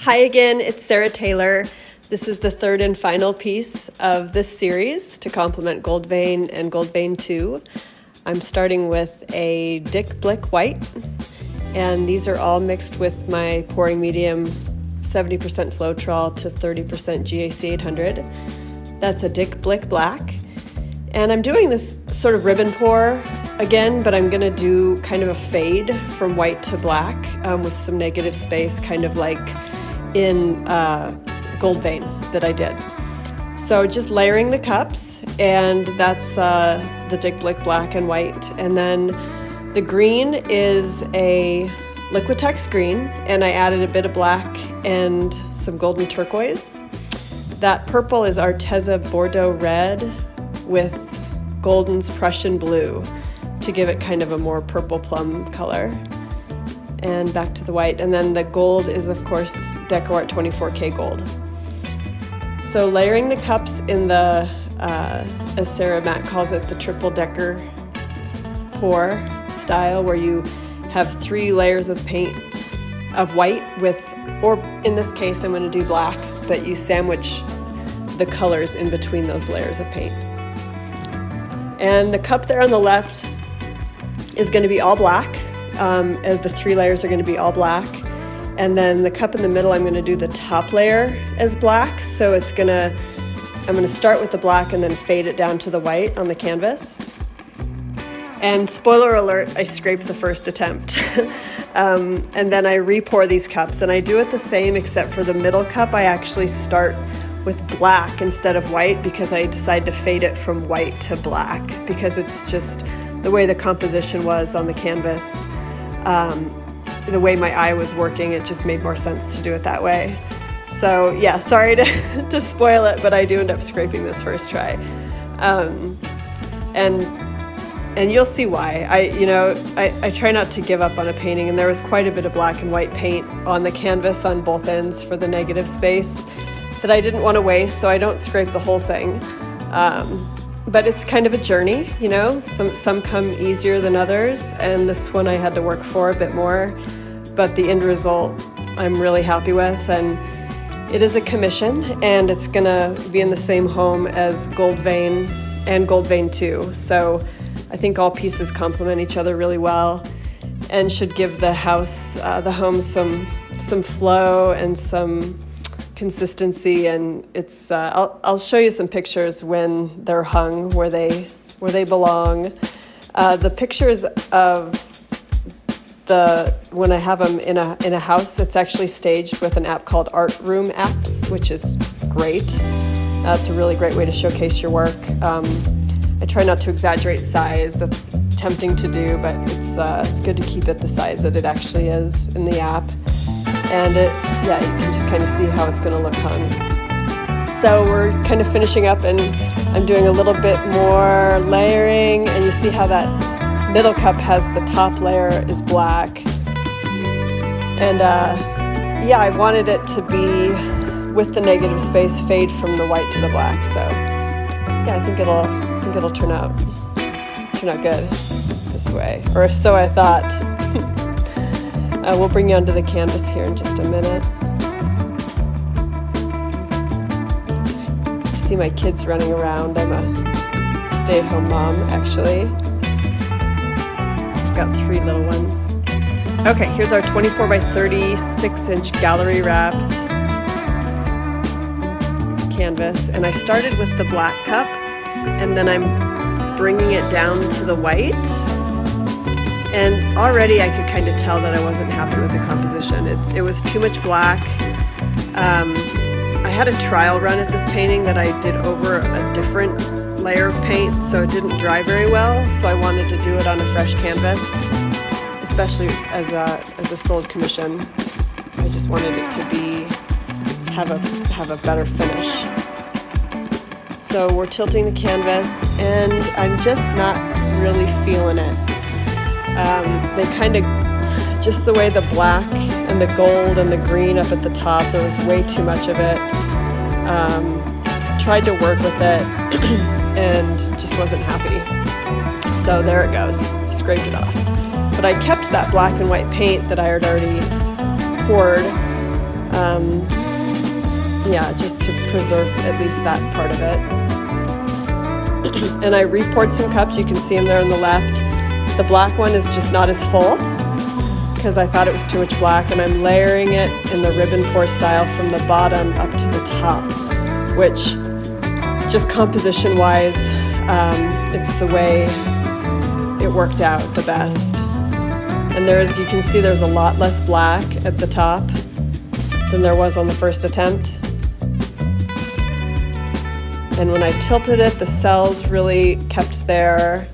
Hi again, it's Sarah Taylor. This is the third and final piece of this series to complement Gold Vein and Gold Vein 2. I'm starting with a Dick Blick White, and these are all mixed with my pouring medium 70% Floetrol to 30% GAC 800. That's a Dick Blick Black. And I'm doing this sort of ribbon pour again, but I'm going to do kind of a fade from white to black with some negative space, kind of like in Gold Vein that I did. So just layering the cups, and that's the Dick Blick Black and White. And then the green is a Liquitex green, and I added a bit of black and some golden turquoise. That purple is Arteza Bordeaux Red with Golden's Prussian Blue to give it kind of a more purple plum color. And back to the white. And then the gold is, of course, DecoArt 24K gold. So layering the cups in the, as Sarah Matt calls it, the triple decker pour style, where you have 3 layers of paint of white with, or in this case, I'm going to do black, but you sandwich the colors in between those layers of paint. And the cup there on the left is going to be all black. As the 3 layers are going to be all black, and then the cup in the middle, I'm going to do the top layer as black. So I'm going to start with the black and then fade it down to the white on the canvas. And spoiler alert, I scraped the first attempt. And then I re-pour these cups, and I do it the same except for the middle cup. I actually start with black instead of white because I decided to fade it from white to black because it's just the way the composition was on the canvas. The way my eye was working, it just made more sense to do it that way. So yeah, sorry to spoil it, but I do end up scraping this first try. And you'll see why. I try not to give up on a painting, and there was quite a bit of black and white paint on the canvas on both ends for the negative space that I didn't want to waste, so I don't scrape the whole thing. But it's kind of a journey, you know. Some come easier than others, and this one I had to work for a bit more. But the end result I'm really happy with, and it is a commission, and it's gonna be in the same home as Gold Vein and Gold Vein 2. So I think all pieces complement each other really well, and should give the house, the home, some flow and some consistency. And it's I'll show you some pictures when they're hung where they belong. The pictures of when I have them in a house, it's actually staged with an app called Art Room Apps, which is great. It's a really great way to showcase your work. I try not to exaggerate size. That's tempting to do, but it's good to keep it the size that it actually is in the app. And you can just kind of see how it's going to look hung. So we're kind of finishing up, and I'm doing a little bit more layering, and you see how that middle cup has the top layer is black. And I wanted it to be with the negative space fade from the white to the black. So yeah, I think it'll turn out good this way, or so I thought. We'll bring you onto the canvas here in just a minute. You see my kids running around. I'm a stay-at-home mom, actually. I've got 3 little ones. Okay, here's our 24 by 36 inch gallery wrapped canvas. And I started with the black cup, and then I'm bringing it down to the white. And already I could kind of tell that I wasn't happy with the composition. It was too much black. I had a trial run at this painting that I did over a different layer of paint, so it didn't dry very well. So I wanted to do it on a fresh canvas, especially as a sold commission. I just wanted it to have a better finish. So we're tilting the canvas, and I'm just not really feeling it. They kind of, just the way the black and the gold and the green up at the top, there was way too much of it. Tried to work with it and just wasn't happy. So there it goes, scraped it off. But I kept that black and white paint that I had already poured Yeah, just to preserve at least that part of it. And I re-poured some cups. You can see them there on the left. The black one is just not as full because I thought it was too much black, and I'm layering it in the ribbon pour style from the bottom up to the top, which just composition-wise, it's the way it worked out the best. And you can see there's a lot less black at the top than there was on the first attempt. And when I tilted it, the cells really kept their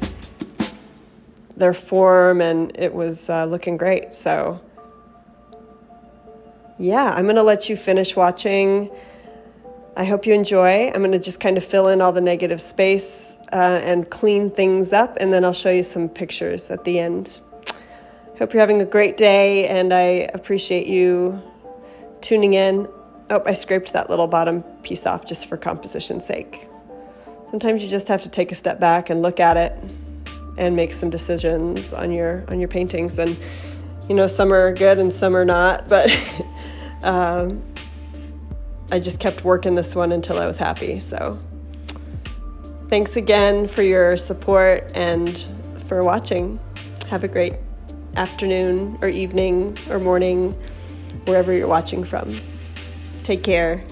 form, and it was looking great. So yeah, I'm gonna let you finish watching. I hope you enjoy. I'm gonna just kind of fill in all the negative space and clean things up, and then I'll show you some pictures at the end. Hope you're having a great day, and I appreciate you tuning in. Oh, I scraped that little bottom piece off just for composition's sake. Sometimes you just have to take a step back and look at it and make some decisions on your paintings. And you know, some are good and some are not, but I just kept working this one until I was happy. So thanks again for your support and for watching. Have a great afternoon or evening or morning, wherever you're watching from. Take care.